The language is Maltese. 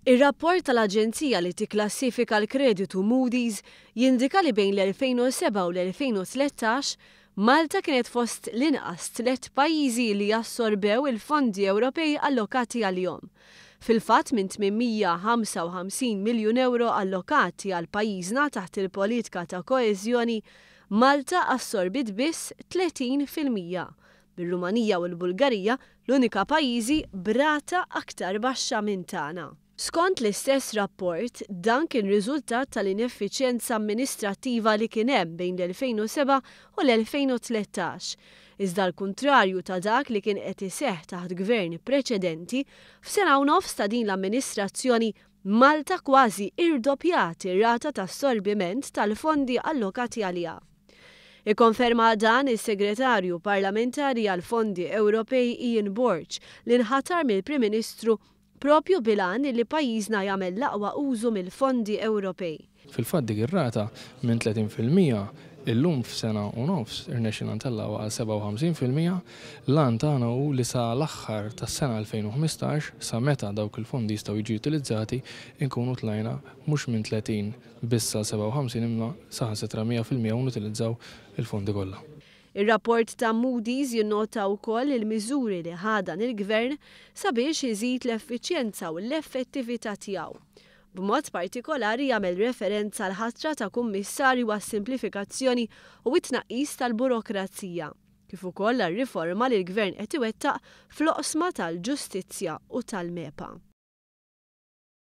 Ir-rapport tal-Aġenzija li tikklassifika l-kreditu Moody's jindika li bejn l-2007 u l-2013 Malta kienet fost l-inqas 3 pajjiżi li jassorbew il-fondi Ewropej allokati għalihom. Fil-fatt minn 855 miljun euro allokati għal pajjiżna taħt il-politika ta' koeżjoni, Malta assorbit biss 30%. Bir-Rumanija u l-Bulgarija l-unika pajjiżi brata aktar baxxa minn tagħna. Skont l-istess rapport, dan kien riżultat tal-ineffiċjenza amministrattiva li kien hemm bejn l-2007 u l-2013. Iżda l-kuntrarju ta' dak li kien qed iseħħ taħt gvern preċedenti, f'sena u nofs ta' din l-amministrazzjoni Malta kważi irdoppjat ir-rata ta' assorbiment tal-fondi allokati għaliha. Ikkonferma dan is-Segretarju Parlamentari għall-Fondi Ewropej Ian Borch li nħatar mill-Prim Ministru propju bilan li pajjiżna jagħmel l-aqwa użu mill-fondi Ewropej. Fil-fatt dik ir-rata minn 30% illum f'sena u nofs irnexxina ntellgħu għal 57%, lan tagħna hu li sa l-aħħar tas-sena 2015 sa meta dawk il-fondi jistgħu jiġu utilizzati nkunu tlajna mhux minn 30 biss sa 57 imma saħansitra 100% u nutilizzaw il-fondi kollha. Ir-rapport ta' Moody's jinnota wkoll il-miżuri li ħadan il-Gvern sabiex iżid l-effiċjenza u l-effettività tiegħu. B'mod partikolari jagħmel referenza għal ħatra ta' kummissarju għas-simplifikazzjoni u t-tnaqqis tal-burokrazija, kif ukoll għar-riforma li l-Gvern qed iwettaq fl-oqsma tal-ġustizzja u tal-MEPA.